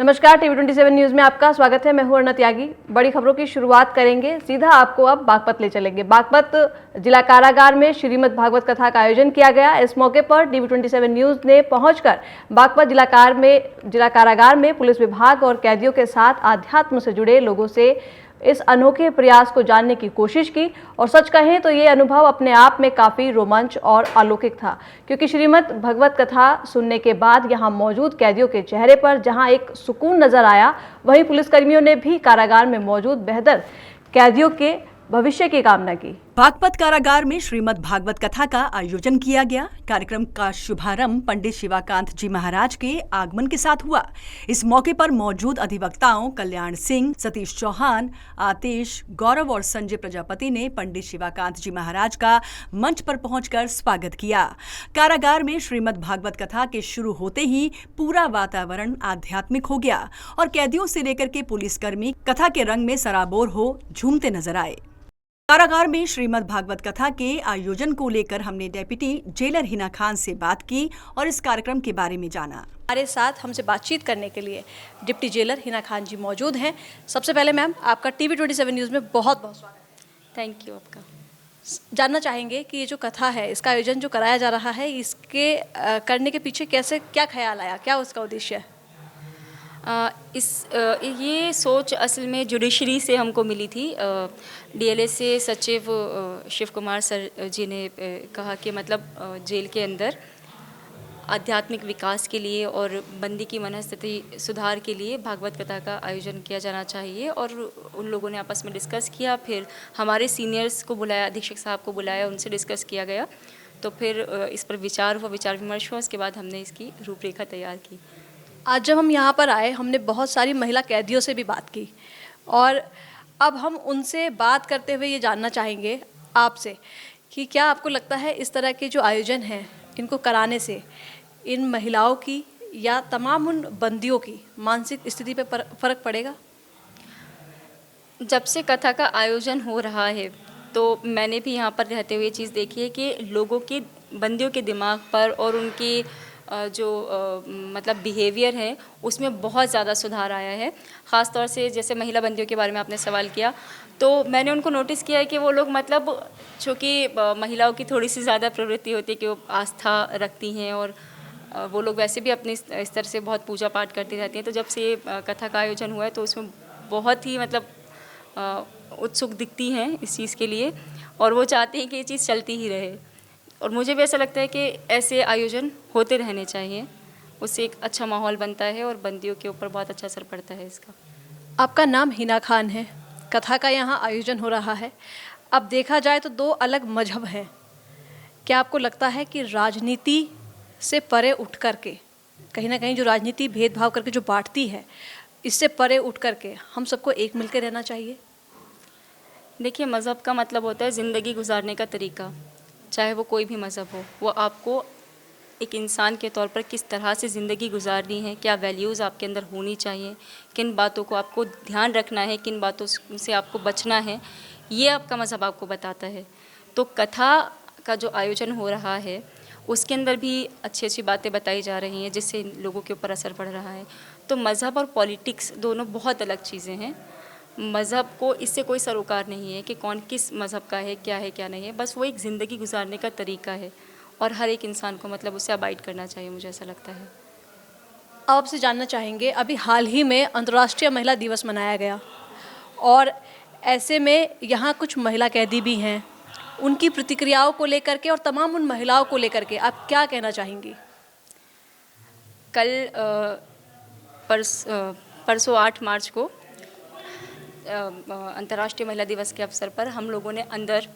नमस्कार, TV 27 news में आपका स्वागत है। मैं हूं अर्णा त्यागी। बड़ी खबरों की शुरुआत करेंगे। सीधा आपको अब बागपत ले चलेंगे। बागपत जिला कारागार में श्रीमद् भागवत कथा का आयोजन किया गया। इस मौके पर टीवी 27 न्यूज ने पहुंचकर बागपत जिला कारागार में पुलिस विभाग और कैदियों के साथ आध्यात्म से जुड़े लोगों से इस अनोखे प्रयास को जानने की कोशिश की। और सच कहें तो ये अनुभव अपने आप में काफी रोमांच और अलौकिक था, क्योंकि श्रीमद् भगवत कथा सुनने के बाद यहाँ मौजूद कैदियों के चेहरे पर जहाँ एक सुकून नजर आया, वहीं पुलिसकर्मियों ने भी कारागार में मौजूद बेहतर कैदियों के भविष्य की कामना की। बागपत कारागार में श्रीमद् भागवत कथा का आयोजन किया गया। कार्यक्रम का शुभारंभ पंडित शिवाकांत जी महाराज के आगमन के साथ हुआ। इस मौके पर मौजूद अधिवक्ताओं कल्याण सिंह, सतीश चौहान, आतिश, गौरव और संजय प्रजापति ने पंडित शिवाकांत जी महाराज का मंच पर पहुंचकर स्वागत किया। कारागार में श्रीमद् भागवत कथा के शुरू होते ही पूरा वातावरण आध्यात्मिक हो गया और कैदियों से लेकर के पुलिसकर्मी कथा के रंग में सराबोर हो झूमते नजर आए। कारागार में श्रीमद् भागवत कथा के आयोजन को लेकर हमने डेप्यूटी जेलर हिना खान से बात की और इस कार्यक्रम के बारे में जाना। हमारे साथ हमसे बातचीत करने के लिए डिप्टी जेलर हिना खान जी मौजूद हैं। सबसे पहले मैम, आपका टीवी 27 न्यूज़ में बहुत बहुत स्वागत है। थैंक यू आपका। जानना चाहेंगे कि ये जो कथा है, इसका आयोजन जो कराया जा रहा है, इसके करने के पीछे क्या ख्याल आया, क्या उसका उद्देश्य है? ये सोच असल में जुडिशरी से हमको मिली थी। डीएलए से सचिव शिव कुमार सर जी ने कहा कि मतलब जेल के अंदर आध्यात्मिक विकास के लिए और बंदी की मनस्थिति सुधार के लिए भागवत कथा का आयोजन किया जाना चाहिए। और उन लोगों ने आपस में डिस्कस किया, फिर हमारे सीनियर्स को बुलाया, अधीक्षक साहब को बुलाया, उनसे डिस्कस किया गया। तो फिर इस पर विचार विमर्श हुआ। उसके बाद हमने इसकी रूपरेखा तैयार की। आज जब हम यहाँ पर आए, हमने बहुत सारी महिला कैदियों से भी बात की और अब हम उनसे बात करते हुए ये जानना चाहेंगे आपसे कि क्या आपको लगता है इस तरह के जो आयोजन हैं, इनको कराने से इन महिलाओं की या तमाम उन बंदियों की मानसिक स्थिति पर फर्क पड़ेगा? जब से कथा का आयोजन हो रहा है तो मैंने भी यहाँ पर रहते हुए चीज़ देखी है कि लोगों के, बंदियों के दिमाग पर और उनकी जो मतलब बिहेवियर है उसमें बहुत ज़्यादा सुधार आया है। ख़ास तौर से जैसे महिला बंदियों के बारे में आपने सवाल किया, तो मैंने उनको नोटिस किया है कि वो लोग मतलब चूँकि महिलाओं की थोड़ी सी ज़्यादा प्रवृत्ति होती है कि वो आस्था रखती हैं और वो लोग वैसे भी अपने स्तर से बहुत पूजा पाठ करती रहती हैं। तो जब से कथा का आयोजन हुआ है तो उसमें बहुत ही मतलब उत्सुक दिखती हैं इस चीज़ के लिए और वो चाहती हैं कि ये चीज़ चलती ही रहे। और मुझे भी ऐसा लगता है कि ऐसे आयोजन होते रहने चाहिए, उससे एक अच्छा माहौल बनता है और बंदियों के ऊपर बहुत अच्छा असर पड़ता है इसका। आपका नाम हिना खान है, कथा का यहाँ आयोजन हो रहा है। अब देखा जाए तो दो अलग मजहब हैं। क्या आपको लगता है कि राजनीति से परे उठ करके, कहीं ना कहीं जो राजनीति भेदभाव करके जो बांटती है, इससे परे उठ करके हम सबको एक मिलकर रहना चाहिए? देखिए, मज़हब का मतलब होता है ज़िंदगी गुजारने का तरीका। चाहे वो कोई भी मज़हब हो, वो आपको एक इंसान के तौर पर किस तरह से ज़िंदगी गुजारनी है, क्या वैल्यूज़ आपके अंदर होनी चाहिए, किन बातों को आपको ध्यान रखना है, किन बातों से आपको बचना है, ये आपका मज़हब आपको बताता है। तो कथा का जो आयोजन हो रहा है उसके अंदर भी अच्छी अच्छी बातें बताई जा रही हैं जिससे लोगों के ऊपर असर पड़ रहा है। तो मज़हब और पॉलिटिक्स दोनों बहुत अलग चीज़ें हैं। मज़हब को इससे कोई सरोकार नहीं है कि कौन किस मज़हब का है क्या नहीं है। बस वो एक ज़िंदगी गुजारने का तरीका है और हर एक इंसान को मतलब उससे अबाइड करना चाहिए, मुझे ऐसा लगता है। आपसे जानना चाहेंगे, अभी हाल ही में अंतर्राष्ट्रीय महिला दिवस मनाया गया और ऐसे में यहाँ कुछ महिला कैदी भी हैं, उनकी प्रतिक्रियाओं को लेकर के और तमाम उन महिलाओं को लेकर के आप क्या कहना चाहेंगी? कल परसों 8 मार्च को अंतर्राष्ट्रीय महिला दिवस के अवसर पर हम लोगों ने अंदर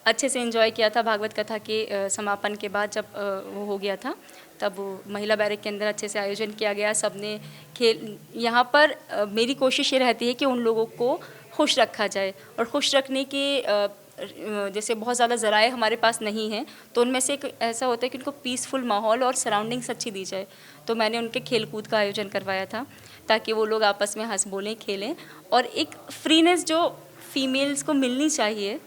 अच्छे से एंजॉय किया था। भागवत कथा के समापन के बाद जब वो हो गया था, तब महिला बैरक के अंदर अच्छे से आयोजन किया गया। सबने खेल, यहाँ पर मेरी कोशिश ये रहती है कि उन लोगों को खुश रखा जाए और खुश रखने के जैसे बहुत ज़्यादा ज़राए हमारे पास नहीं हैं, तो उनमें से एक ऐसा होता है कि उनको पीसफुल माहौल और सराउंडिंग्स अच्छी दी जाए। तो मैंने उनके खेल कूद का आयोजन करवाया था ताकि वो लोग आपस में हंस बोलें, खेलें और एक फ्रीनेस जो फीमेल्स को मिलनी चाहिए,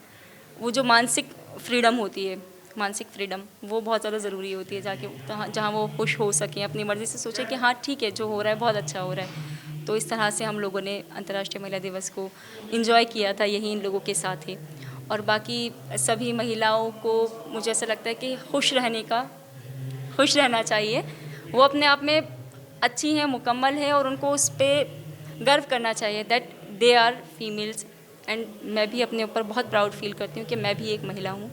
वो जो मानसिक फ्रीडम होती है, मानसिक फ्रीडम वो बहुत ज़्यादा ज़रूरी होती है, जाके जहाँ वो खुश हो सकें, अपनी मर्ज़ी से सोचें कि हाँ ठीक है, जो हो रहा है बहुत अच्छा हो रहा है। तो इस तरह से हम लोगों ने अंतर्राष्ट्रीय महिला दिवस को एंजॉय किया था यही इन लोगों के साथ ही। और बाकी सभी महिलाओं को मुझे ऐसा लगता है कि खुश रहना चाहिए। वो अपने आप में अच्छी हैं, मुकम्मल है और उनको उस पर गर्व करना चाहिए that they are females. And मैं भी अपने ऊपर बहुत प्राउड फील करती हूँ कि मैं भी एक महिला हूँ।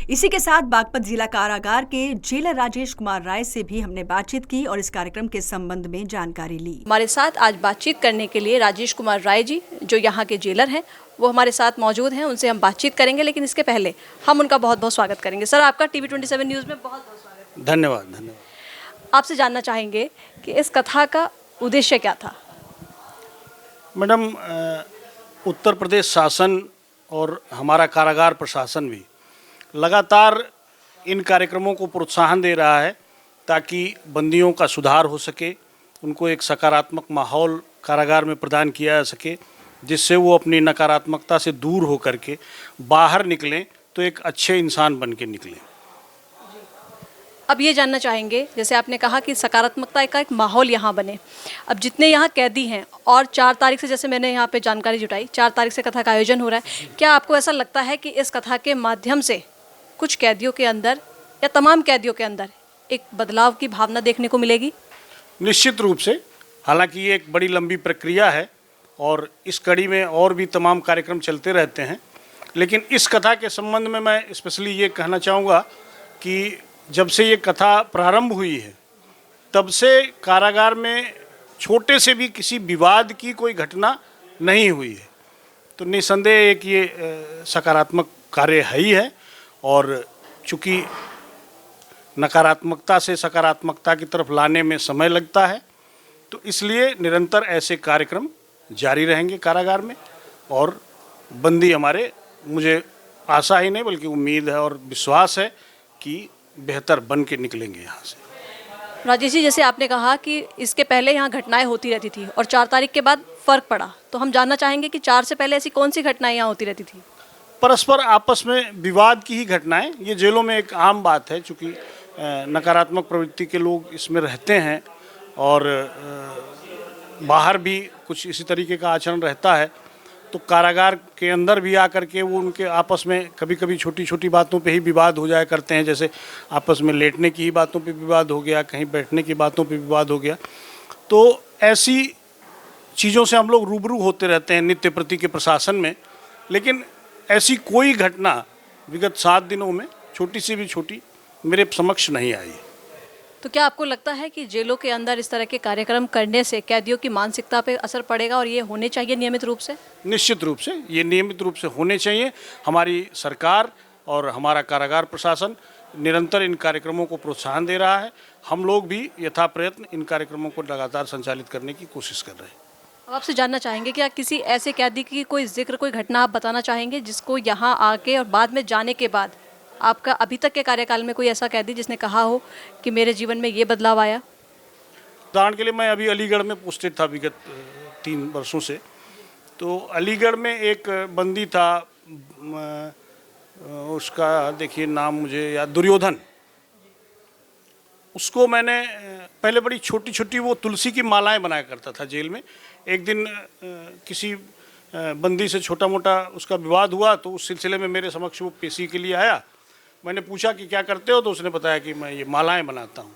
इसी के साथ बागपत जिला कारागार के जेलर राजेश कुमार राय से भी हमने बातचीत की और इस कार्यक्रम के संबंध में जानकारी ली। हमारे साथ आज बातचीत करने के लिए राजेश कुमार राय जी, जो यहाँ के जेलर हैं, वो हमारे साथ मौजूद हैं। उनसे हम बातचीत करेंगे, लेकिन इसके पहले हम उनका बहुत बहुत स्वागत करेंगे। सर, आपका TV27 न्यूज़ में बहुत बहुत स्वागत। धन्यवाद। आपसे जानना चाहेंगे कि इस कथा का उद्देश्य क्या था? मैडम, उत्तर प्रदेश शासन और हमारा कारागार प्रशासन भी लगातार इन कार्यक्रमों को प्रोत्साहन दे रहा है ताकि बंदियों का सुधार हो सके, उनको एक सकारात्मक माहौल कारागार में प्रदान किया जा सके, जिससे वो अपनी नकारात्मकता से दूर हो करके बाहर निकलें तो एक अच्छे इंसान बन के निकलें। अब ये जानना चाहेंगे, जैसे आपने कहा कि सकारात्मकता का एक माहौल यहाँ बने। अब जितने यहाँ कैदी हैं और 4 तारीख से, जैसे मैंने यहाँ पे जानकारी जुटाई, 4 तारीख से कथा का आयोजन हो रहा है, क्या आपको ऐसा लगता है कि इस कथा के माध्यम से कुछ कैदियों के अंदर या तमाम कैदियों के अंदर एक बदलाव की भावना देखने को मिलेगी? निश्चित रूप से। हालांकि ये एक बड़ी लंबी प्रक्रिया है और इस कड़ी में और भी तमाम कार्यक्रम चलते रहते हैं, लेकिन इस कथा के संबंध में मैं स्पेशली ये कहना चाहूँगा कि जब से ये कथा प्रारंभ हुई है तब से कारागार में छोटे से भी किसी विवाद की कोई घटना नहीं हुई है। तो निसंदेह एक ये सकारात्मक कार्य है ही है। और चूँकि नकारात्मकता से सकारात्मकता की तरफ लाने में समय लगता है, तो इसलिए निरंतर ऐसे कार्यक्रम जारी रहेंगे कारागार में। और बंदी हमारे, मुझे आशा ही नहीं बल्कि उम्मीद है और विश्वास है कि बेहतर बन के निकलेंगे यहाँ से। राजेश जी, जैसे आपने कहा कि इसके पहले यहाँ घटनाएं होती रहती थी और 4 तारीख के बाद फ़र्क पड़ा, तो हम जानना चाहेंगे कि 4 से पहले ऐसी कौन सी घटनाएं यहाँ होती रहती थी? परस्पर आपस में विवाद की ही घटनाएं। ये जेलों में एक आम बात है, चूँकि नकारात्मक प्रवृत्ति के लोग इसमें रहते हैं और बाहर भी कुछ इसी तरीके का आचरण रहता है, तो कारागार के अंदर भी आकर के वो उनके आपस में कभी कभी छोटी छोटी बातों पे ही विवाद हो जाया करते हैं। जैसे आपस में लेटने की ही बातों पे विवाद हो गया, कहीं बैठने की बातों पे विवाद हो गया। तो ऐसी चीज़ों से हम लोग रूबरू होते रहते हैं नित्य प्रति के प्रशासन में, लेकिन ऐसी कोई घटना विगत 7 दिनों में छोटी सी भी छोटी मेरे समक्ष नहीं आई। तो क्या आपको लगता है कि जेलों के अंदर इस तरह के कार्यक्रम करने से कैदियों की मानसिकता पे असर पड़ेगा और ये होने चाहिए नियमित रूप से? निश्चित रूप से ये नियमित रूप से होने चाहिए। हमारी सरकार और हमारा कारागार प्रशासन निरंतर इन कार्यक्रमों को प्रोत्साहन दे रहा है। हम लोग भी यथा प्रयत्न इन कार्यक्रमों को लगातार संचालित करने की कोशिश कर रहे हैं। अब आपसे जानना चाहेंगे कि किसी ऐसे कैदी की कोई जिक्र, कोई घटना आप बताना चाहेंगे जिसको यहाँ आके और बाद में जाने के बाद आपका अभी तक के कार्यकाल में कोई ऐसा कैदी जिसने कहा हो कि मेरे जीवन में ये बदलाव आया? उदाहरण के लिए मैं अभी अलीगढ़ में पोस्टेड था विगत 3 वर्षों से। तो अलीगढ़ में एक बंदी था, उसका देखिए नाम मुझे याद, दुर्योधन। उसको मैंने पहले बड़ी छोटी छोटी वो तुलसी की मालाएं बनाया करता था जेल में। एक दिन किसी बंदी से छोटा मोटा उसका विवाद हुआ, तो उस सिलसिले में मेरे समक्ष वो पेशी के लिए आया। मैंने पूछा कि क्या करते हो, तो उसने बताया कि मैं ये मालाएं बनाता हूँ।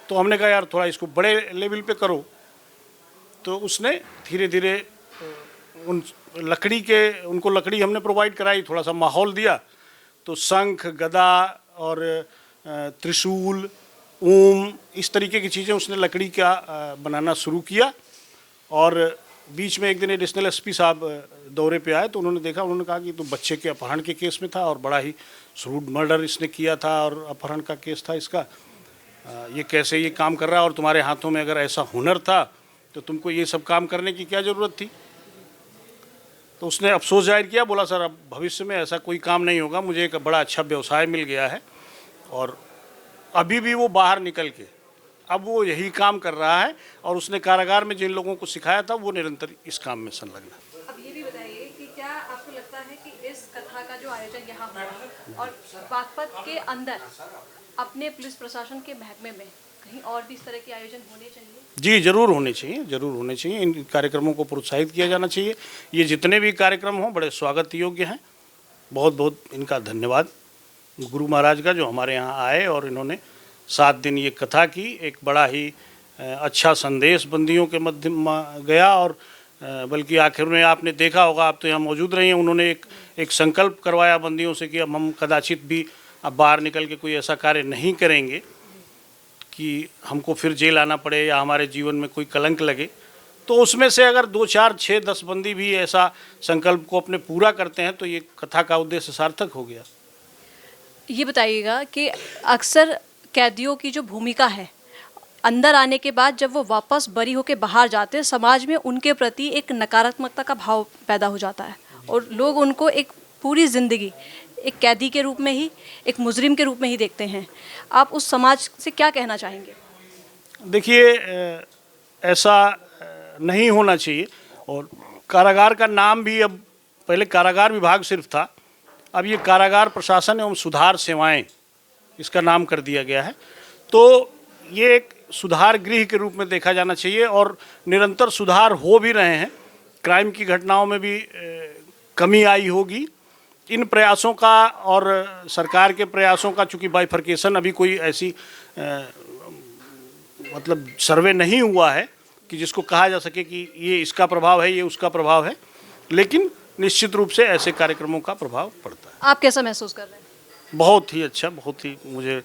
तो हमने कहा यार थोड़ा इसको बड़े लेवल पे करो। तो उसने धीरे धीरे उनको लकड़ी हमने प्रोवाइड कराई, थोड़ा सा माहौल दिया। तो शंख, गदा और त्रिशूल, ओम, इस तरीके की चीज़ें उसने लकड़ी का बनाना शुरू किया। और बीच में एक दिन एडिशनल एसपी साहब दौरे पे आए, तो उन्होंने देखा, उन्होंने कहा कि तो बच्चे के अपहरण के केस में था और बड़ा ही श्रूड मर्डर इसने किया था और अपहरण का केस था इसका। ये कैसे ये काम कर रहा है, और तुम्हारे हाथों में अगर ऐसा हुनर था तो तुमको ये सब काम करने की क्या ज़रूरत थी। तो उसने अफसोस जाहिर किया, बोला सर अब भविष्य में ऐसा कोई काम नहीं होगा, मुझे एक बड़ा अच्छा व्यवसाय मिल गया है। और अभी भी वो बाहर निकल के अब वो यही काम कर रहा है और उसने कारागार में जिन लोगों को सिखाया था वो निरंतर इस काम में संलग्न है। अब ये भी बताइए कि क्या आपको लगता है कि इस कथा का जो आयोजन यहाँ हुआ और बागपत के अंदर अपने पुलिस प्रशासन के महकमे में कहीं और भी इस तरह के आयोजन होने चाहिए? जी, ज़रूर होने चाहिए, ज़रूर होने चाहिए। इन कार्यक्रमों को प्रोत्साहित किया जाना चाहिए। ये जितने भी कार्यक्रम हों बड़े स्वागत योग्य हैं। बहुत बहुत इनका धन्यवाद गुरु महाराज का, जो हमारे यहाँ आए और इन्होंने 7 दिन ये कथा की। एक बड़ा ही अच्छा संदेश बंदियों के मध्य गया, और बल्कि आखिर में आपने देखा होगा, आप तो यहाँ मौजूद रहे हैं, उन्होंने एक संकल्प करवाया बंदियों से कि अब हम कदाचित भी अब बाहर निकल के कोई ऐसा कार्य नहीं करेंगे कि हमको फिर जेल आना पड़े या हमारे जीवन में कोई कलंक लगे। तो उसमें से अगर 2, 4, 6, 10 बंदी भी ऐसा संकल्प को अपने पूरा करते हैं तो ये कथा का उद्देश्य सार्थक हो गया। ये बताइएगा कि अक्सर कैदियों की जो भूमिका है, अंदर आने के बाद जब वो वापस बरी होकर बाहर जाते हैं, समाज में उनके प्रति एक नकारात्मकता का भाव पैदा हो जाता है और लोग उनको एक पूरी ज़िंदगी एक कैदी के रूप में ही, एक मुजरिम के रूप में ही देखते हैं। आप उस समाज से क्या कहना चाहेंगे? देखिए, ऐसा नहीं होना चाहिए। और कारागार का नाम भी, अब पहले कारागार विभाग सिर्फ था, अब ये कारागार प्रशासन एवं सुधार सेवाएं इसका नाम कर दिया गया है। तो ये एक सुधार गृह के रूप में देखा जाना चाहिए और निरंतर सुधार हो भी रहे हैं। क्राइम की घटनाओं में भी कमी आई होगी। इन प्रयासों का और सरकार के प्रयासों का, चूँकि बाइफर्केशन अभी कोई ऐसी मतलब सर्वे नहीं हुआ है कि जिसको कहा जा सके कि ये इसका प्रभाव है, ये उसका प्रभाव है, लेकिन निश्चित रूप से ऐसे कार्यक्रमों का प्रभाव पड़ता है। आप कैसा महसूस कर रहे हैं? बहुत ही अच्छा, बहुत ही मुझे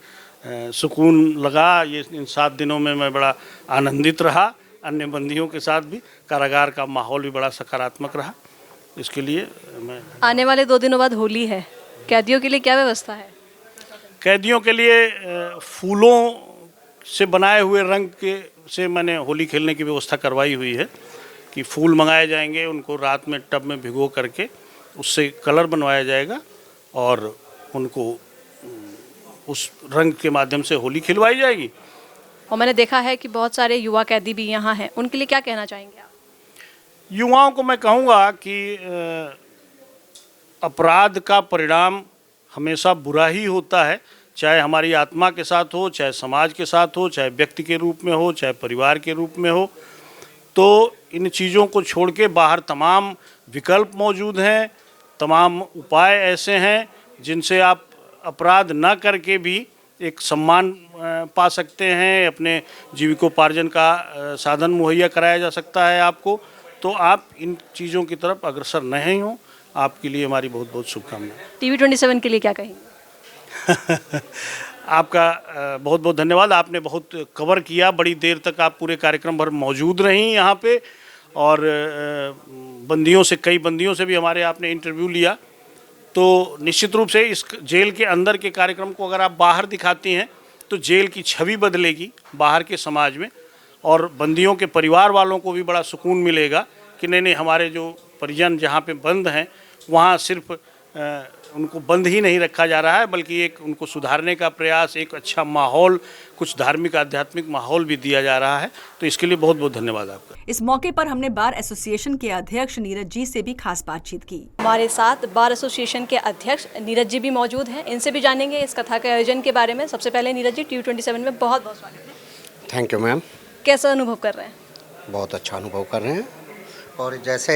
सुकून लगा। ये इन 7 दिनों में मैं बड़ा आनंदित रहा। अन्य बंदियों के साथ भी कारागार का माहौल भी बड़ा सकारात्मक रहा। इसके लिए मैं, आने वाले 2 दिनों बाद होली है, कैदियों के लिए क्या व्यवस्था है? कैदियों के लिए फूलों से बनाए हुए रंग के से मैंने होली खेलने की व्यवस्था करवाई हुई है कि फूल मंगाए जाएंगे, उनको रात में टब में भिगो करके उससे कलर बनवाया जाएगा और उनको उस रंग के माध्यम से होली खिलवाई जाएगी। और मैंने देखा है कि बहुत सारे युवा कैदी भी यहाँ हैं, उनके लिए क्या कहना चाहेंगे आप? युवाओं को मैं कहूँगा कि अपराध का परिणाम हमेशा बुरा ही होता है, चाहे हमारी आत्मा के साथ हो, चाहे समाज के साथ हो, चाहे व्यक्ति के रूप में हो, चाहे परिवार के रूप में हो। तो इन चीज़ों को छोड़ के बाहर तमाम विकल्प मौजूद हैं, तमाम उपाय ऐसे हैं जिनसे आप अपराध न करके भी एक सम्मान पा सकते हैं, अपने जीविकोपार्जन का साधन मुहैया कराया जा सकता है आपको। तो आप इन चीज़ों की तरफ अग्रसर नहीं हो। आपके लिए हमारी बहुत बहुत शुभकामनाएं। TV27 के लिए क्या कहेंगे? आपका बहुत बहुत धन्यवाद। आपने बहुत कवर किया, बड़ी देर तक आप पूरे कार्यक्रम भर मौजूद रहीं यहाँ पे, और बंदियों से, कई बंदियों से भी हमारे आपने इंटरव्यू लिया। तो निश्चित रूप से इस जेल के अंदर के कार्यक्रम को अगर आप बाहर दिखाती हैं तो जेल की छवि बदलेगी बाहर के समाज में, और बंदियों के परिवार वालों को भी बड़ा सुकून मिलेगा कि नहीं, हमारे जो परिजन जहाँ पे बंद हैं वहाँ सिर्फ उनको बंद ही नहीं रखा जा रहा है, बल्कि एक उनको सुधारने का प्रयास, एक अच्छा माहौल, कुछ धार्मिक आध्यात्मिक माहौल भी दिया जा रहा है। तो इसके लिए बहुत बहुत धन्यवाद आपका। इस मौके पर हमने बार एसोसिएशन के अध्यक्ष नीरज जी से भी खास बातचीत की। हमारे साथ बार एसोसिएशन के अध्यक्ष नीरज जी भी मौजूद हैं, इनसे भी जानेंगे इस कथा के आयोजन के बारे में। सबसे पहले नीरज जी, TV27 में बहुत बहुत स्वागत है। Thank you ma'am. कैसा अनुभव कर रहे हैं? बहुत अच्छा अनुभव कर रहे हैं। और जैसे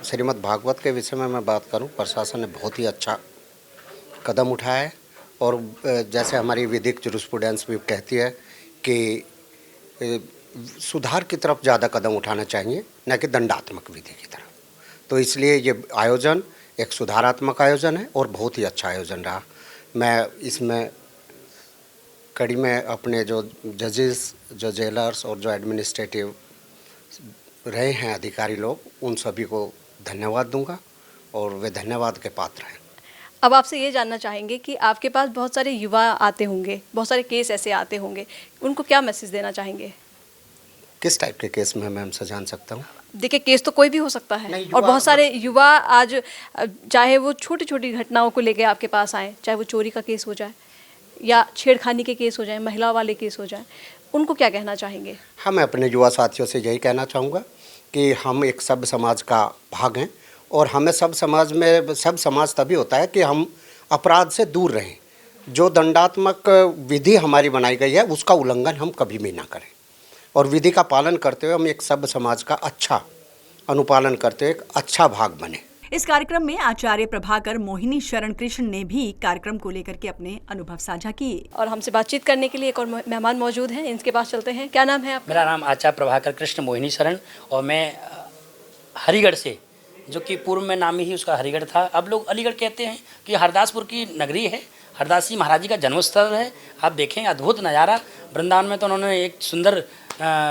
श्रीमद् भागवत के विषय में मैं बात करूं, प्रशासन ने बहुत ही अच्छा कदम उठाया है। और जैसे हमारी विधिक जुरिस्प्रूडेंस भी कहती है कि सुधार की तरफ ज़्यादा कदम उठाना चाहिए, न कि दंडात्मक विधि की तरफ। तो इसलिए ये आयोजन एक सुधारात्मक आयोजन है और बहुत ही अच्छा आयोजन रहा। मैं इसमें कड़ी में अपने जो जजेस, जो जेलर्स और जो एडमिनिस्ट्रेटिव रहे हैं अधिकारी लोग, उन सभी को धन्यवाद दूंगा और वे धन्यवाद के पात्र हैं। अब आपसे ये जानना चाहेंगे कि आपके पास बहुत सारे युवा आते होंगे, बहुत सारे केस ऐसे आते होंगे, उनको क्या मैसेज देना चाहेंगे? किस टाइप के केस में मैम से जान सकता हूँ? देखिए, केस तो कोई भी हो सकता है, और बहुत सारे युवा आज, चाहे वो छोटी छोटी घटनाओं को लेकर आपके पास आए, चाहे वो चोरी का केस हो जाए या छेड़खानी के केस हो जाए, महिला वाले केस हो जाए, उनको क्या कहना चाहेंगे? हाँ, मैं अपने युवा साथियों से यही कहना चाहूँगा कि हम एक सभ्य समाज का भाग हैं, और हमें सब समाज तभी होता है कि हम अपराध से दूर रहें। जो दंडात्मक विधि हमारी बनाई गई है उसका उल्लंघन हम कभी भी ना करें और विधि का पालन करते हुए हम एक सभ्य समाज का अच्छा अनुपालन करते हुए एक अच्छा भाग बने। इस कार्यक्रम में आचार्य प्रभाकर मोहिनी शरण कृष्ण ने भी कार्यक्रम को लेकर के अपने अनुभव साझा किए। और हमसे बातचीत करने के लिए एक और मेहमान मौजूद हैं, इनके पास चलते हैं। क्या नाम है आपका? मेरा नाम आचार्य प्रभाकर कृष्ण मोहिनी शरण और मैं हरिगढ़ से, जो कि पूर्व में नाम ही उसका हरिगढ़ था, अब लोग अलीगढ़ कहते हैं कि हरदासपुर की नगरी है। हरदास जी महाराज जी का जन्मस्थल है। आप देखें अद्भुत नज़ारा। वृंदावन में तो उन्होंने एक सुंदर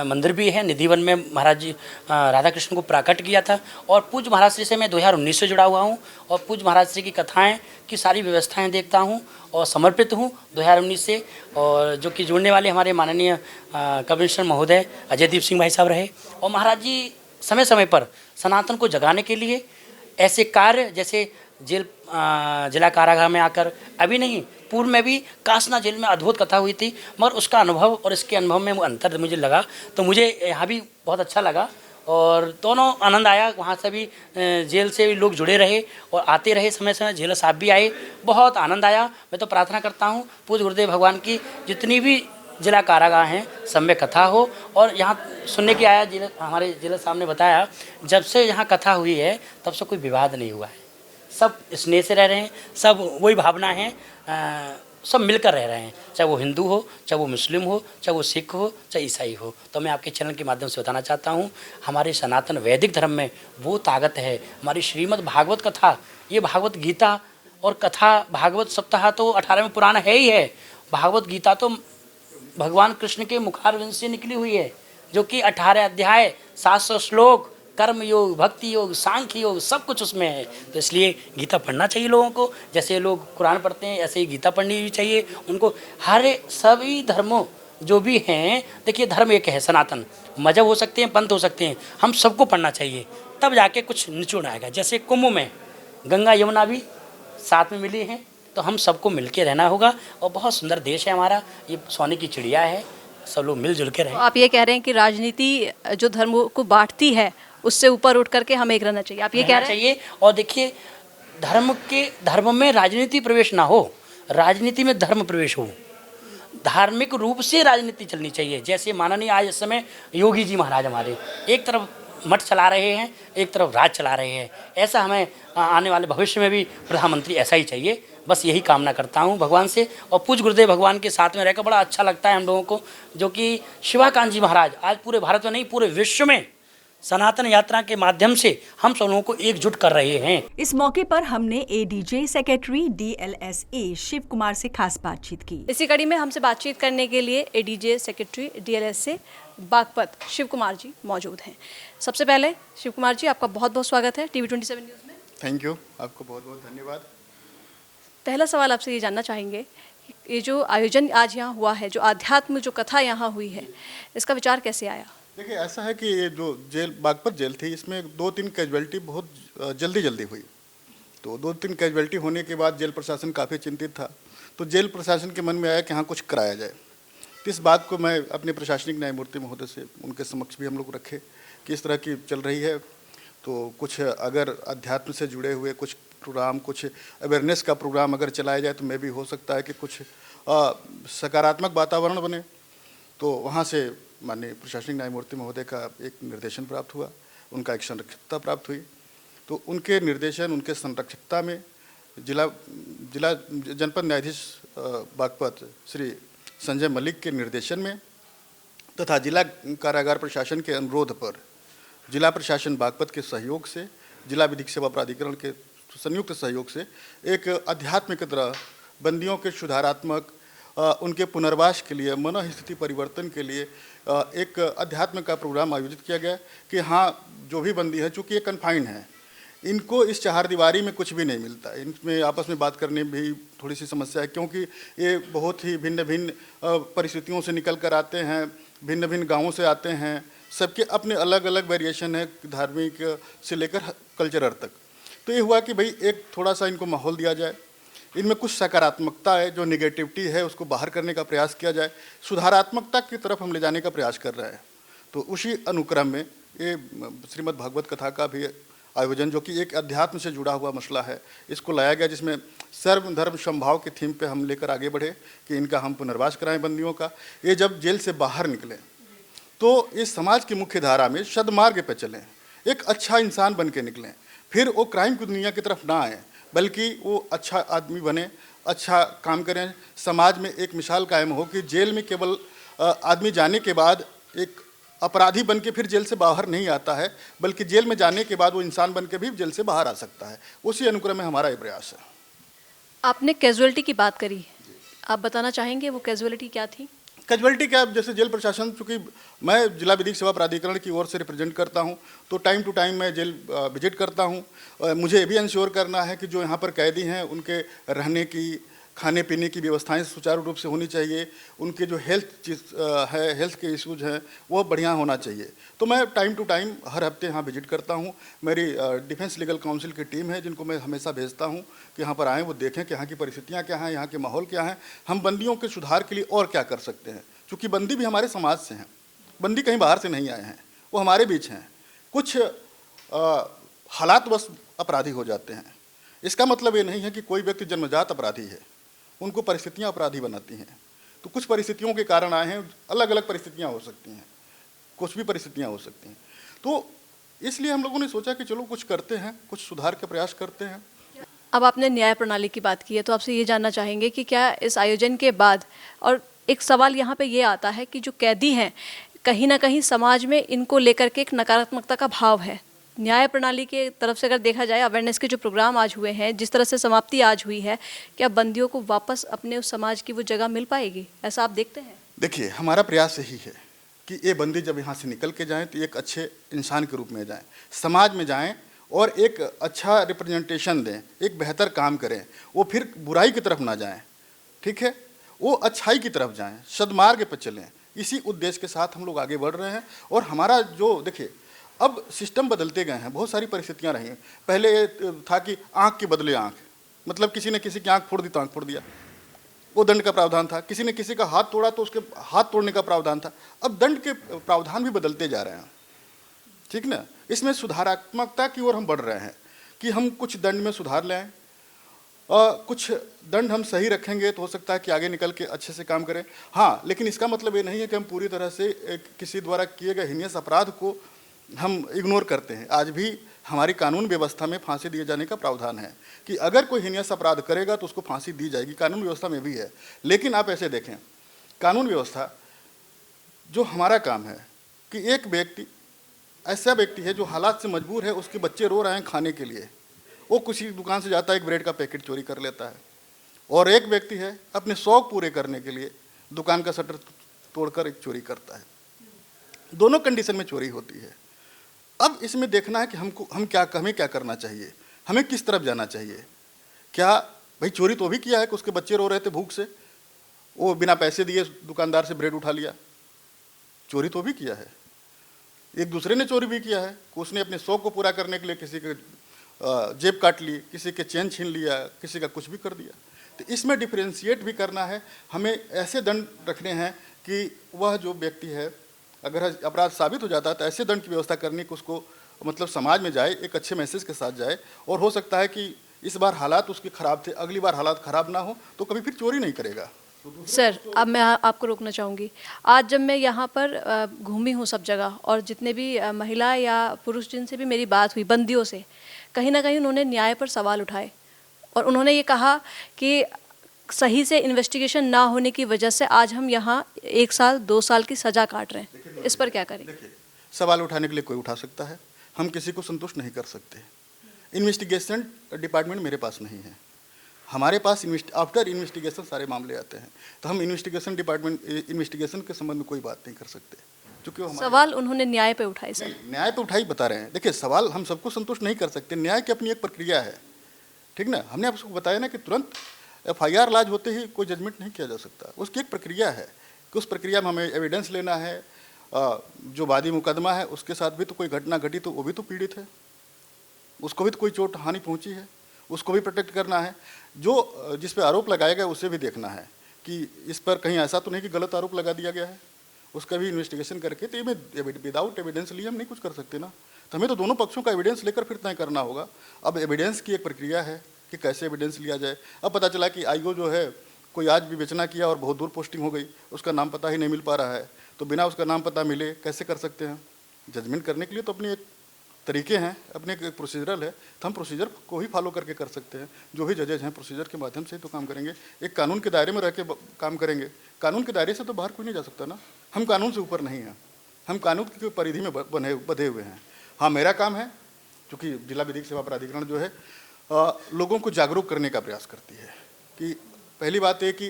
मंदिर भी है। निधिवन में महाराज जी राधा कृष्ण को प्राकट किया था। और पूज्य महाराज श्री से मैं 2019 से जुड़ा हुआ हूँ और पूज्य महाराज श्री की कथाएं की सारी व्यवस्थाएं देखता हूँ और समर्पित हूँ 2019 से। और जो कि जुड़ने वाले हमारे माननीय कमिश्नर महोदय अजय दीप सिंह भाई साहब रहे। और महाराज जी समय समय पर सनातन को जगाने के लिए ऐसे कार्य, जैसे जिला कारागार में आकर, अभी नहीं पूर्व में भी कासना जेल में अद्भुत कथा हुई थी, मगर उसका अनुभव और इसके अनुभव में वो अंतर मुझे लगा, तो मुझे यहाँ भी बहुत अच्छा लगा और दोनों आनंद आया। वहाँ से भी जेल से भी लोग जुड़े रहे और आते रहे, समय समय जेलर साहब भी आए, बहुत आनंद आया। मैं तो प्रार्थना करता हूँ पूज्य गुरुदेव भगवान की जितनी भी जिला कारागार हैं सब में कथा हो। और यहाँ सुनने की आया, हमारे जिला साहब ने बताया, जब से यहाँ कथा हुई है तब से कोई विवाद नहीं हुआ है, सब स्नेह से रह रहे हैं, सब वही भावना है, सब मिलकर रह रहे हैं, चाहे वो हिंदू हो, चाहे वो मुस्लिम हो, चाहे वो सिख हो, चाहे ईसाई हो। तो मैं आपके चैनल के माध्यम से बताना चाहता हूँ, हमारे सनातन वैदिक धर्म में वो ताकत है। हमारी श्रीमद् भागवत कथा, ये भागवत गीता और कथा भागवत सप्ताह तो 18वें पुराण है ही है। भागवत गीता तो भगवान कृष्ण के मुखारविंद से निकली हुई है, जो कि 18 अध्याय 700 श्लोक, कर्म योग, भक्ति योग, सांख्य योग, सब कुछ उसमें है। तो इसलिए गीता पढ़ना चाहिए लोगों को। जैसे लोग कुरान पढ़ते हैं ऐसे ही गीता पढ़नी भी चाहिए उनको। हर सभी धर्मों जो भी हैं, देखिए धर्म एक है सनातन, मजहब हो सकते हैं, पंथ हो सकते हैं, हम सबको पढ़ना चाहिए, तब जाके कुछ निचोड़ आएगा। जैसे कुंभ में गंगा यमुना भी साथ में मिली हैं, तो हम सबको मिल के रहना होगा। और बहुत सुंदर देश है हमारा, ये सोने की चिड़िया है, सब लोग मिलजुल के रहें। तो आप ये कह रहे हैं कि राजनीति जो धर्म को बांटती है उससे ऊपर उठ करके हमें एक रहना चाहिए, आप ये कह रहे हैं? चाहिए। और देखिए धर्म में राजनीति प्रवेश ना हो, राजनीति में धर्म प्रवेश हो, धार्मिक रूप से राजनीति चलनी चाहिए। जैसे माननीय आज इस समय योगी जी महाराज हमारे एक तरफ मठ चला रहे हैं, एक तरफ राज चला रहे हैं, ऐसा हमें आने वाले भविष्य में भी प्रधानमंत्री ऐसा ही चाहिए। बस यही कामना करता हूँ भगवान से। और पूज्य गुरुदेव भगवान के साथ में रहकर बड़ा अच्छा लगता है हम लोगों को, जो कि शिवाकांत जी महाराज आज पूरे भारत में नहीं पूरे विश्व में सनातन यात्रा के माध्यम से हम सब लोगों को एकजुट कर रहे हैं। इस मौके पर हमने ADJ secretary DLSA Shiv Kumar से खास बातचीत की। इसी कड़ी में हमसे बातचीत करने के लिए ADJ secretary DLSA Baghpat Shiv Kumar ji मौजूद हैं। सबसे पहले शिव कुमार जी, आपका बहुत बहुत स्वागत है TV27 न्यूज़ में। थैंक यू, आपको बहुत बहुत धन्यवाद। पहला सवाल आपसे ये जानना चाहेंगे, ये जो आयोजन आज यहाँ हुआ है, जो आध्यात्म जो कथा यहाँ हुई है, इसका विचार कैसे आया? देखिए ऐसा है कि ये जो जेल बागपत जेल थी, इसमें 2-3 कैजुअलिटी बहुत जल्दी हुई। तो 2-3 कैजुअलिटी होने के बाद जेल प्रशासन काफ़ी चिंतित था। तो जेल प्रशासन के मन में आया कि हाँ कुछ कराया जाए। तो इस बात को मैं अपने प्रशासनिक न्यायमूर्ति महोदय से उनके समक्ष भी हम लोग रखे कि इस तरह की चल रही है, तो कुछ अगर अध्यात्म से जुड़े हुए कुछ प्रोग्राम, कुछ अवेयरनेस का प्रोग्राम अगर चलाया जाए तो मे भी हो सकता है कि कुछ सकारात्मक वातावरण बने। तो वहाँ से माननीय प्रशासनिक न्यायमूर्ति महोदय का एक निर्देशन प्राप्त हुआ, उनका एक संरक्षकता प्राप्त हुई। तो उनके निर्देशन, उनके संरक्षकता में जिला जनपद न्यायाधीश बागपत श्री संजय मलिक के निर्देशन में तथा जिला कारागार प्रशासन के अनुरोध पर जिला प्रशासन बागपत के सहयोग से, जिला विधिक सेवा प्राधिकरण के संयुक्त सहयोग से एक अध्यात्म की तरह बंदियों के सुधारात्मक, उनके पुनर्वास के लिए, मनोस्थिति परिवर्तन के लिए एक अध्यात्म का प्रोग्राम आयोजित किया गया कि हाँ जो भी बंदी है, चूँकि ये कन्फाइंड है, इनको इस चारदीवारी में कुछ भी नहीं मिलता, इनमें आपस में बात करने में भी थोड़ी सी समस्या है, क्योंकि ये बहुत ही भिन्न भिन्न परिस्थितियों से निकल कर आते हैं, भिन्न भिन्न गाँवों से आते हैं, सबके अपने अलग अलग वेरिएशन है धार्मिक से लेकर कल्चरल तक। तो ये हुआ कि भाई एक थोड़ा सा इनको माहौल दिया जाए, इनमें कुछ सकारात्मकता है, जो निगेटिविटी है उसको बाहर करने का प्रयास किया जाए, सुधारात्मकता की तरफ हम ले जाने का प्रयास कर रहे हैं। तो उसी अनुक्रम में ये श्रीमद् भागवत कथा का भी आयोजन, जो कि एक अध्यात्म से जुड़ा हुआ मसला है, इसको लाया गया, जिसमें सर्व धर्म समभाव के थीम पे हम लेकर आगे बढ़े कि इनका हम पुनर्वास कराएं बंदियों का। ये जब जेल से बाहर निकले तो इस समाज की मुख्य धारा में सद्मार्ग पे चलें, एक अच्छा इंसान बन के निकलें, फिर वो क्राइम की दुनिया की तरफ ना आए, बल्कि वो अच्छा आदमी बने, अच्छा काम करें, समाज में एक मिसाल कायम हो कि जेल में केवल आदमी जाने के बाद एक अपराधी बन के फिर जेल से बाहर नहीं आता है, बल्कि जेल में जाने के बाद वो इंसान बन के भी जेल से बाहर आ सकता है। उसी अनुक्रम में हमारा ये प्रयास है। आपने कैजुअलिटी की बात करी, आप बताना चाहेंगे वो कैजुअलिटी क्या थी? कैजुअलिटी क्या, जैसे जेल प्रशासन, चूँकि मैं जिला विधिक सेवा प्राधिकरण की ओर से रिप्रेजेंट करता हूँ, तो टाइम टू टाइम मैं जेल विजिट करता हूँ। मुझे ये भी इंश्योर करना है कि जो यहाँ पर कैदी हैं उनके रहने की, खाने पीने की व्यवस्थाएं सुचारू रूप से होनी चाहिए, उनके जो हेल्थ के इश्यूज हैं वो बढ़िया होना चाहिए। तो मैं टाइम टू टाइम हर हफ्ते यहाँ विजिट करता हूँ। मेरी डिफेंस लीगल काउंसिल की टीम है जिनको मैं हमेशा भेजता हूँ कि यहाँ पर आएँ, वो देखें कि यहाँ की परिस्थितियाँ क्या हैं, यहाँ के माहौल क्या हैं, हम बंदियों के सुधार के लिए और क्या कर सकते हैं। चूँकि बंदी भी हमारे समाज से हैं, बंदी कहीं बाहर से नहीं आए हैं, वो हमारे बीच हैं। कुछ हालातवश अपराधी हो जाते हैं, इसका मतलब ये नहीं है कि कोई व्यक्ति जन्मजात अपराधी है, उनको परिस्थितियां अपराधी बनाती हैं। तो कुछ परिस्थितियों के कारण आए हैं, अलग अलग परिस्थितियां हो सकती हैं, कुछ भी परिस्थितियां हो सकती हैं। तो इसलिए हम लोगों ने सोचा कि चलो कुछ करते हैं, कुछ सुधार का प्रयास करते हैं। अब आपने न्याय प्रणाली की बात की है, तो आपसे ये जानना चाहेंगे कि क्या इस आयोजन के बाद, और एक सवाल यहाँ पे ये आता है कि जो कैदी हैं कहीं ना कहीं समाज में इनको लेकर के एक नकारात्मकता का भाव है, न्याय प्रणाली के तरफ से अगर देखा जाए, अवेयरनेस के जो प्रोग्राम आज हुए हैं, जिस तरह से समाप्ति आज हुई है, क्या बंदियों को वापस अपने उस समाज की वो जगह मिल पाएगी, ऐसा आप देखते हैं? देखिए, हमारा प्रयास यही है कि ये बंदी जब यहाँ से निकल के जाएं तो एक अच्छे इंसान के रूप में जाएं, समाज में जाएं और एक अच्छा रिप्रेजेंटेशन दें, एक बेहतर काम करें। वो फिर बुराई की तरफ ना जाएं, ठीक है, वो अच्छाई की तरफ जाएं, सद्मार्ग पर चलें। इसी उद्देश्य के साथ हम लोग आगे बढ़ रहे हैं। और हमारा जो, देखिए, अब सिस्टम बदलते गए हैं, बहुत सारी परिस्थितियां रही हैं। पहले था कि आंख के बदले आंख, मतलब किसी ने किसी की आंख फोड़ दी तो आंख फोड़ दिया, वो दंड का प्रावधान था। किसी ने किसी का हाथ तोड़ा तो उसके हाथ तोड़ने का प्रावधान था। अब दंड के प्रावधान भी बदलते जा रहे हैं, ठीक ना। इसमें सुधारात्मकता की ओर हम बढ़ रहे हैं कि हम कुछ दंड में सुधार लाएं, कुछ दंड हम सही रखेंगे तो हो सकता है कि आगे निकल के अच्छे से काम करें। हाँ, लेकिन इसका मतलब ये नहीं है कि हम पूरी तरह से किसी द्वारा किए गए हीनियस अपराध को हम इग्नोर करते हैं। आज भी हमारी कानून व्यवस्था में फांसी दिए जाने का प्रावधान है कि अगर कोई हीनियस अपराध करेगा तो उसको फांसी दी जाएगी, कानून व्यवस्था में भी है। लेकिन आप ऐसे देखें, कानून व्यवस्था, जो हमारा काम है कि एक व्यक्ति, ऐसा व्यक्ति है जो हालात से मजबूर है, उसके बच्चे रो रहे हैं खाने के लिए, वो किसी दुकान से जाता है, एक ब्रेड का पैकेट चोरी कर लेता है। और एक व्यक्ति है अपने शौक पूरे करने के लिए दुकान का शटर तोड़कर एक चोरी करता है। दोनों कंडीशन में चोरी होती है। अब इसमें देखना है कि हमें क्या करना चाहिए, हमें किस तरफ जाना चाहिए। क्या भाई चोरी तो भी किया है कि उसके बच्चे रो रहे थे भूख से, वो बिना पैसे दिए दुकानदार से ब्रेड उठा लिया, चोरी तो भी किया है। एक दूसरे ने चोरी भी किया है कि उसने अपने शौक को पूरा करने के लिए किसी के जेब काट ली, किसी के चेन छीन लिया, किसी का कुछ भी कर दिया। तो इसमें डिफ्रेंशिएट भी करना है। हमें ऐसे दंड रखने हैं कि वह जो व्यक्ति है, अगर अपराध साबित हो जाता है तो ऐसे दंड की व्यवस्था करनी कि उसको मतलब समाज में जाए, एक अच्छे मैसेज के साथ जाए। और हो सकता है कि इस बार हालात उसके ख़राब थे, अगली बार हालात ख़राब ना हो तो कभी फिर चोरी नहीं करेगा। सर, अब मैं आपको रोकना चाहूँगी। आज जब मैं यहाँ पर घूमी हूँ सब जगह, और जितने भी महिला या पुरुष जिनसे भी मेरी बात हुई, बंदियों से, कहीं ना कहीं उन्होंने न्याय पर सवाल उठाए और उन्होंने ये कहा कि सही से इन्वेस्टिगेशन ना होने की वजह से आज हम यहाँ 1 साल 2 साल की सज़ा काट रहे हैं। इस पर क्या करें? देखिए, सवाल उठाने के लिए कोई उठा सकता है, हम किसी को संतुष्ट नहीं कर सकते। इन्वेस्टिगेशन डिपार्टमेंट मेरे पास नहीं है, हमारे पास आफ्टर इन्वेस्टिगेशन सारे मामले आते हैं। तो हम इन्वेस्टिगेशन डिपार्टमेंट इन्वेस्टिगेशन के संबंध में कोई बात नहीं कर सकते, क्योंकि सवाल उन्होंने न्याय पे उठाए। सर, न्याय पे उठाई बता रहे हैं। देखिए, सवाल हम सबको संतुष्ट नहीं कर सकते, न्याय की अपनी एक प्रक्रिया है, ठीक ना। हमने आपको बताया ना कि तुरंत FIR लाज होते ही कोई जजमेंट नहीं किया जा सकता, उसकी एक प्रक्रिया है कि उस प्रक्रिया में हमें एविडेंस लेना है। जो वादी मुकदमा है उसके साथ भी तो कोई घटना घटी तो वो भी तो पीड़ित है, उसको भी तो कोई चोट हानि पहुंची है, उसको भी प्रोटेक्ट करना है। जो जिस पे आरोप लगाया गया उसे भी देखना है कि इस पर कहीं ऐसा तो नहीं कि गलत आरोप लगा दिया गया है, उसका भी इन्वेस्टिगेशन करके। तो ये विदाउट एविडेंस लिए हम नहीं कुछ कर सकते ना। तो हमें तो दोनों पक्षों का एविडेंस लेकर फिर तय करना होगा। अब एविडेंस की एक प्रक्रिया है कि कैसे एविडेंस लिया जाए। अब पता चला कि आईओ जो है कोई आज विवेचना किया और बहुत दूर पोस्टिंग हो गई, उसका नाम पता ही नहीं मिल पा रहा है, तो बिना उसका नाम पता मिले कैसे कर सकते हैं? जजमेंट करने के लिए तो अपनी एक तरीके हैं, अपने एक प्रोसीजरल है, तो हम प्रोसीजर को ही फॉलो करके कर सकते हैं। जो भी जजेज हैं प्रोसीजर के माध्यम से तो काम करेंगे, एक कानून के दायरे में रह के काम करेंगे। कानून के दायरे से तो बाहर कोई नहीं जा सकता ना, हम कानून से ऊपर नहीं हैं, हम कानून की परिधि में बंधे हुए हैं। हाँ, मेरा काम है, चूँकि जिला विधिक सेवा प्राधिकरण जो है लोगों को जागरूक करने का प्रयास करती है कि पहली बात है कि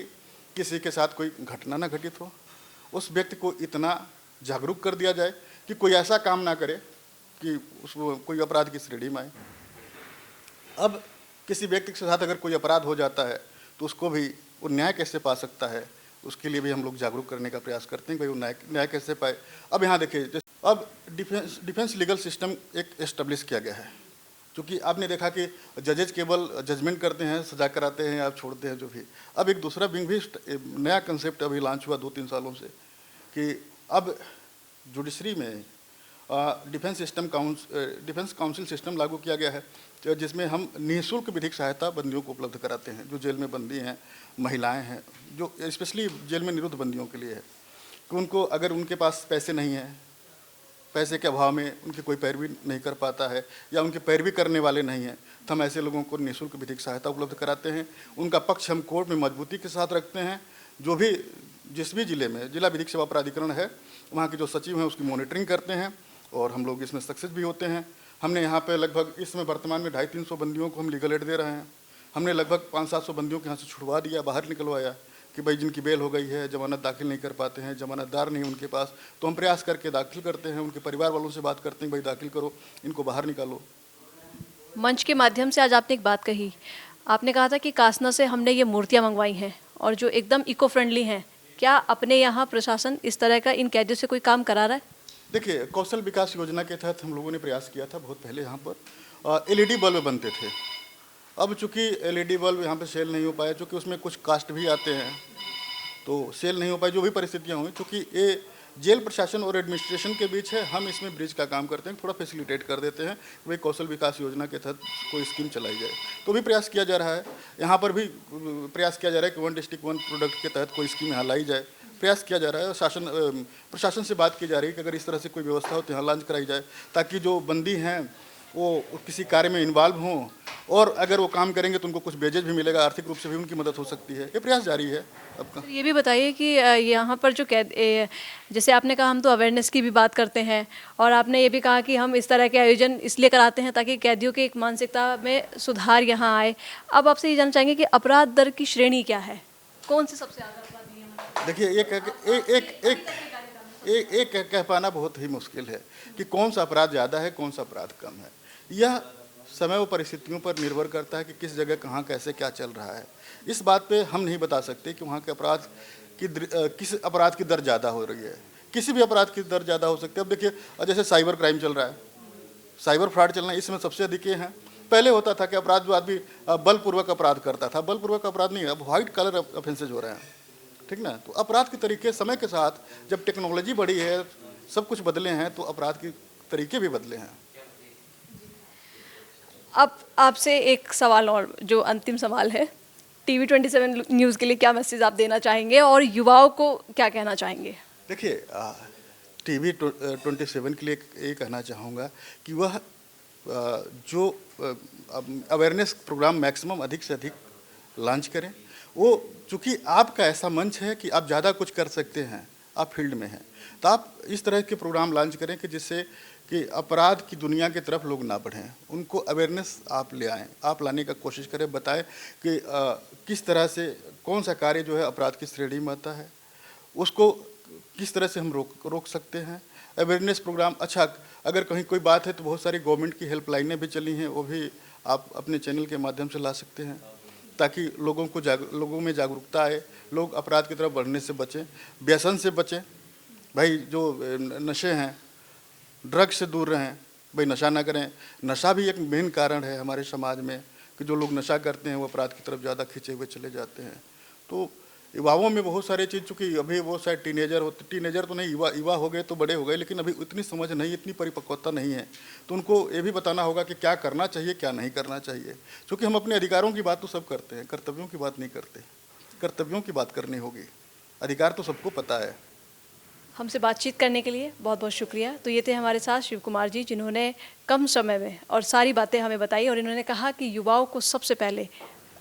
किसी के साथ कोई घटना ना घटित हो, उस व्यक्ति को इतना जागरूक कर दिया जाए कि कोई ऐसा काम ना करे कि उसको कोई अपराध की श्रेणी में आए। अब किसी व्यक्ति के साथ अगर कोई अपराध हो जाता है तो उसको भी वो न्याय कैसे पा सकता है, उसके लिए भी हम लोग जागरूक करने का प्रयास करते हैं कि भाई वो न्याय कैसे पाए। अब यहाँ देखिए, अब डिफेंस लीगल सिस्टम एक एस्टेब्लिश किया गया है, क्योंकि आपने देखा कि जजेज केवल जजमेंट करते हैं, सजा कराते हैं या छोड़ते हैं जो भी। अब एक दूसरा विंग भी नया कंसेप्ट अभी लॉन्च हुआ 2-3 सालों से कि अब जुडिशरी में डिफेंस काउंसिल सिस्टम लागू किया गया है, जिसमें हम निःशुल्क विधिक सहायता बंदियों को उपलब्ध कराते हैं, जो जेल में बंदी हैं, महिलाएं हैं, जो स्पेशली जेल में निरुद्ध बंदियों के लिए है कि उनको अगर उनके पास पैसे नहीं हैं, पैसे के अभाव में उनकी कोई पैरवी नहीं कर पाता है या उनकी पैरवी करने वाले नहीं हैं, तो हम ऐसे लोगों को निःशुल्क विधिक सहायता उपलब्ध कराते हैं। उनका पक्ष हम कोर्ट में मजबूती के साथ रखते हैं। जो भी जिस भी जिले में जिला विधिक सेवा प्राधिकरण है, वहाँ के जो सचिव हैं उसकी मॉनिटरिंग करते हैं और हम लोग इसमें सक्सेस भी होते हैं। हमने यहाँ पे लगभग इस समय वर्तमान में 250-300 बंदियों को हम लीगल एड दे रहे हैं। हमने लगभग 500-700 बंदियों के यहाँ से छुड़वा दिया, बाहर निकलवाया कि भाई जिनकी बेल हो गई है, जमानत दाखिल नहीं कर पाते हैं, जमानतदार नहीं उनके पास, तो हम प्रयास करके दाखिल करते हैं। उनके परिवार वालों से बात करते हैं, भाई दाखिल करो, इनको बाहर निकालो। मंच के माध्यम से आज आपने एक बात कही, आपने कहा था कि कासना से हमने ये मूर्तियाँ मंगवाई हैं और जो एकदम इको फ्रेंडली हैं। क्या अपने यहाँ प्रशासन इस तरह का इन कैदियों से कोई काम करा रहा है? देखिए, कौशल विकास योजना के तहत हम लोगों ने प्रयास किया था बहुत पहले। यहाँ पर एलईडी बल्ब बनते थे। अब चूँकि एलईडी बल्ब यहाँ पे सेल नहीं हो पाया, चूँकि उसमें कुछ कास्ट भी आते हैं, तो सेल नहीं हो पाई। जो भी परिस्थितियाँ हुई, चूँकि ये जेल प्रशासन और एडमिनिस्ट्रेशन के बीच है, हम इसमें ब्रिज का काम करते हैं, थोड़ा फैसिलिटेट कर देते हैं कि भाई कौशल विकास योजना के तहत कोई स्कीम चलाई जाए। तो भी प्रयास किया जा रहा है, यहाँ पर भी प्रयास किया जा रहा है कि 1 डिस्ट्रिक्ट 1 प्रोडक्ट के तहत कोई स्कीम यहाँ लाई जाए। प्रयास किया जा रहा है। प्रशासन से बात की जा रही है कि अगर इस तरह से कोई व्यवस्था हो तो यहाँ लॉन्च कराई जाए, ताकि जो बंदी हैं वो किसी कार्य में इन्वॉल्व हों और अगर वो काम करेंगे तो उनको कुछ बेजेज भी मिलेगा, आर्थिक रूप से भी उनकी मदद हो सकती है। ये प्रयास जारी है आपका। ये भी बताइए कि यहाँ पर जो कैद जैसे आपने कहा हम तो अवेयरनेस की भी बात करते हैं और आपने ये भी कहा कि हम इस तरह के आयोजन इसलिए कराते हैं ताकि कैदियों की एक मानसिकता में सुधार यहाँ आए। अब आपसे ये जानना चाहेंगे कि अपराध दर की श्रेणी क्या है, कौन से सबसे ज़्यादा अपराधी हैं? देखिए, एक कह पाना बहुत ही मुश्किल है कि कौन सा अपराध ज़्यादा है, कौन सा अपराध कम है। यह समय और परिस्थितियों पर निर्भर करता है कि किस जगह कहाँ कैसे क्या चल रहा है। इस बात पे हम नहीं बता सकते कि वहाँ के अपराध की किस अपराध की दर ज़्यादा हो रही है। किसी भी अपराध की दर ज़्यादा हो सकती है। अब देखिए, जैसे साइबर क्राइम चल रहा है, साइबर फ्रॉड चल रहा है, इसमें सबसे अधिक ये हैं। पहले होता था कि अपराध जो आदमी बलपूर्वक अपराध करता था, बलपूर्वक अपराध नहीं है, अब वाइट कलर ऑफेंसेज हो रहे हैं, ठीक ना। तो अपराध के तरीके समय के साथ जब टेक्नोलॉजी बढ़ी है, सब कुछ बदले हैं, तो अपराध के तरीके भी बदले हैं। अब आपसे एक सवाल और, जो अंतिम सवाल है, टीवी 27 न्यूज़ के लिए क्या मैसेज आप देना चाहेंगे और युवाओं को क्या कहना चाहेंगे? देखिए, टीवी 27 के लिए ये कहना चाहूँगा कि वह जो अवेयरनेस प्रोग्राम मैक्सिमम अधिक से अधिक लॉन्च करें। वो चूँकि आपका ऐसा मंच है कि आप ज़्यादा कुछ कर सकते हैं, आप फील्ड में हैं, तो आप इस तरह के प्रोग्राम लॉन्च करें कि जिससे कि अपराध की दुनिया की तरफ लोग ना बढ़ें, उनको अवेयरनेस आप ले आएँ, आप लाने का कोशिश करें, बताएं कि किस तरह से कौन सा कार्य जो है अपराध की श्रेणी में आता है, उसको किस तरह से हम रोक सकते हैं। अवेयरनेस प्रोग्राम, अच्छा अगर कहीं कोई बात है तो बहुत सारी गवर्नमेंट की हेल्पलाइनें भी चली हैं, वो भी आप अपने चैनल के माध्यम से ला सकते हैं, ताकि लोगों में जागरूकता आए, लोग अपराध की तरफ बढ़ने से बचें, व्यसन से बचें। भाई जो नशे हैं, ड्रग्स से दूर रहें, भाई नशा ना करें। नशा भी एक मेन कारण है हमारे समाज में कि जो लोग नशा करते हैं वो अपराध की तरफ ज़्यादा खींचे हुए चले जाते हैं। तो युवाओं में बहुत सारी चीज़, चूँकि अभी वो शायद टीनेजर तो नहीं, युवा हो गए तो बड़े हो गए, लेकिन अभी इतनी समझ नहीं, इतनी परिपक्वता नहीं है। तो उनको ये भी बताना होगा कि क्या करना चाहिए, क्या नहीं करना चाहिए। क्योंकि हम अपने अधिकारों की बात तो सब करते हैं, कर्तव्यों की बात नहीं करते। कर्तव्यों की बात करनी होगी, अधिकार तो सबको पता है। हमसे बातचीत करने के लिए बहुत बहुत शुक्रिया। तो ये थे हमारे साथ शिव कुमार जी, जिन्होंने कम समय में और सारी बातें हमें बताई, और इन्होंने कहा कि युवाओं को सबसे पहले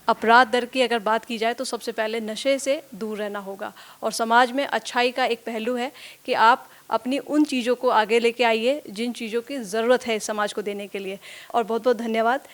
अपराध दर की अगर बात की जाए तो सबसे पहले नशे से दूर रहना होगा, और समाज में अच्छाई का एक पहलू है कि आप अपनी उन चीज़ों को आगे लेके आइए जिन चीज़ों की ज़रूरत है समाज को देने के लिए। और बहुत बहुत धन्यवाद